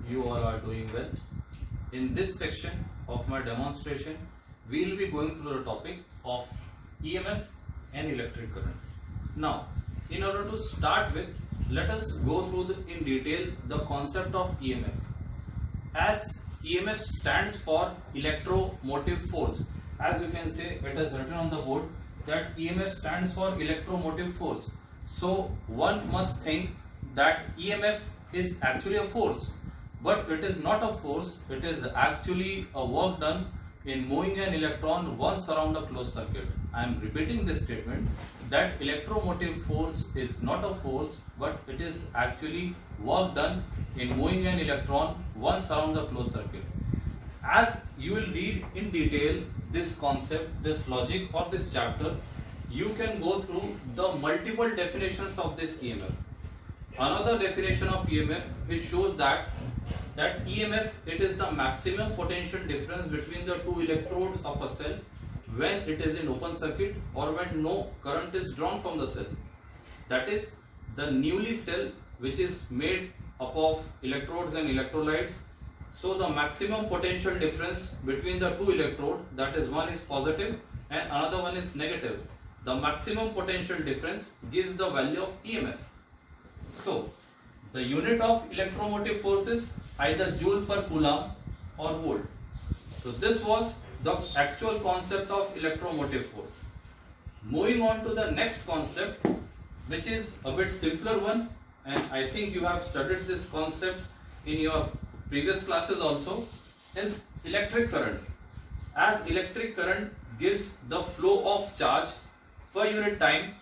you all are doing well. In this section of my demonstration, we will be going through the topic of EMF and electric current. Now, in order to start with, let us go through in detail the concept of EMF. As EMF stands for electromotive force, as you can see, it is written on the board that EMF stands for electromotive force. So one must think that EMF is actually a force, but it is not a force, it is actually a work done in moving an electron once around a closed circuit. I am repeating this statement that electromotive force is not a force, but it is actually work done in moving an electron once around the closed circuit. As you will read in detail this concept, this logic or this chapter, you can go through the multiple definitions of this EMF. Another definition of EMF which shows that EMF, it is the maximum potential difference between the two electrodes of a cell when it is in open circuit or when no current is drawn from the cell. That is, the newly cell which is made up of electrodes and electrolytes. So the maximum potential difference between the two electrodes, that is, one is positive and another one is negative, the maximum potential difference gives the value of EMF. So the unit of electromotive force is either joule per coulomb or volt. So this was the actual concept of electromotive force. Moving on to the next concept, which is a bit simpler one, and I think you have studied this concept in your previous classes also, is electric current. As electric current gives the flow of charge per unit time,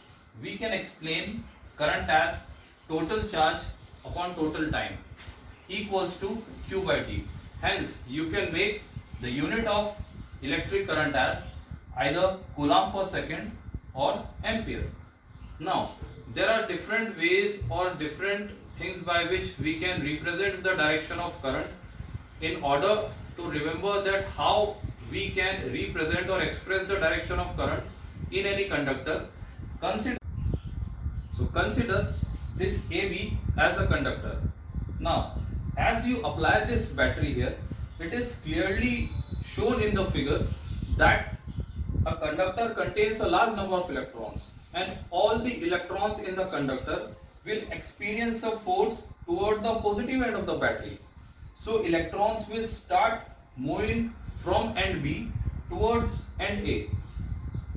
we can explain current as total charge upon total time equals to Q by T. Hence, you can make the unit of electric current as either coulomb per second or ampere. Now, there are different ways or different things by which we can represent the direction of current. In order to remember that how we can represent or express the direction of current in any conductor, consider this AB as a conductor. Now, as you apply this battery here, it is clearly shown in the figure that a conductor contains a large number of electrons, and all the electrons in the conductor will experience a force toward the positive end of the battery. So electrons will start moving from end B towards end A.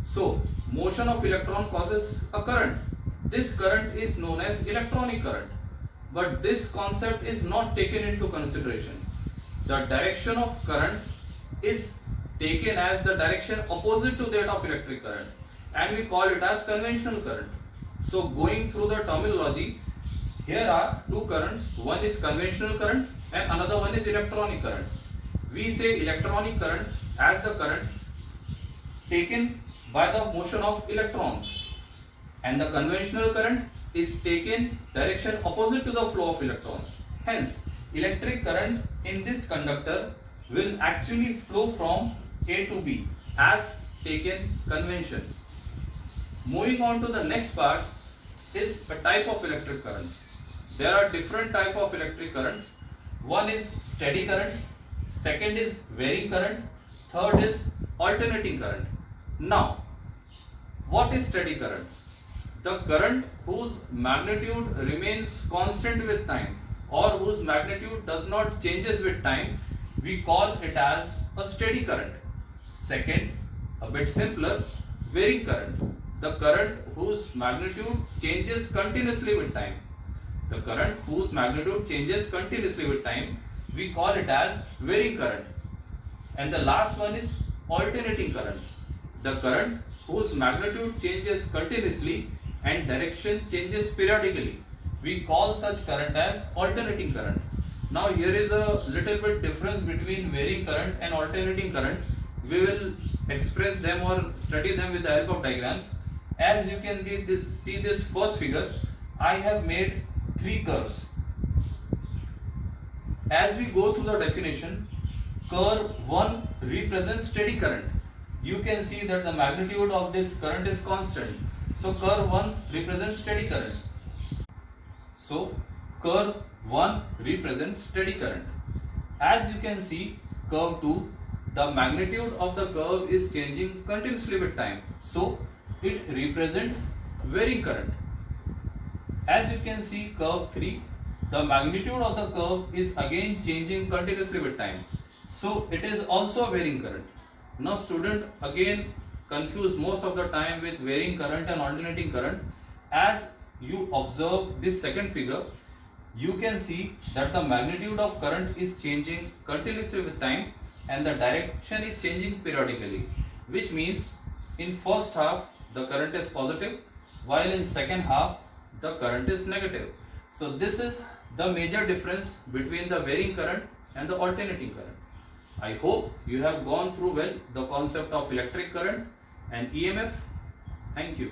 So motion of electron causes a current. This current is known as electronic current, but this concept is not taken into consideration. The direction of current is taken as the direction opposite to that of electric current, and we call it as conventional current. So going through the terminology, here are two currents, one is conventional current and another one is electronic current. We say electronic current as the current taken by the motion of electrons, and the conventional current is taken direction opposite to the flow of electrons. Hence, electric current in this conductor will actually flow from A to B as taken convention. Moving on to the next part is a type of electric currents. There are different type of electric currents. One is steady current, second is varying current, third is alternating current. Now, what is steady current? The current whose magnitude remains constant with time or whose magnitude does not changes with time, we call it as a steady current. Second, a bit simpler, varying current. The current whose magnitude changes continuously with time. The current whose magnitude changes continuously with time, we call it as varying current. And the last one is alternating current. The current whose magnitude changes continuously and direction changes periodically, we call such current as alternating current. Now here is a little bit difference between varying current and alternating current. We will express them or study them with the help of diagrams. As you can see this first figure, I have made three curves. As we go through the definition, curve 1 represents steady current. You can see that the magnitude of this current is constant. So curve 1 represents steady current. as you can see, curve 2, the magnitude of the curve is changing continuously with time, so it represents varying current. As you can see, curve 3, the magnitude of the curve is again changing continuously with time, so it is also varying current. Now student again confuse most of the time with varying current and alternating current. As you observe this second figure, you can see that the magnitude of current is changing continuously with time and the direction is changing periodically, which means in first half the current is positive while in second half the current is negative. So this is the major difference between the varying current and the alternating current. I hope you have gone through well the concept of electric current and EMF. Thank you.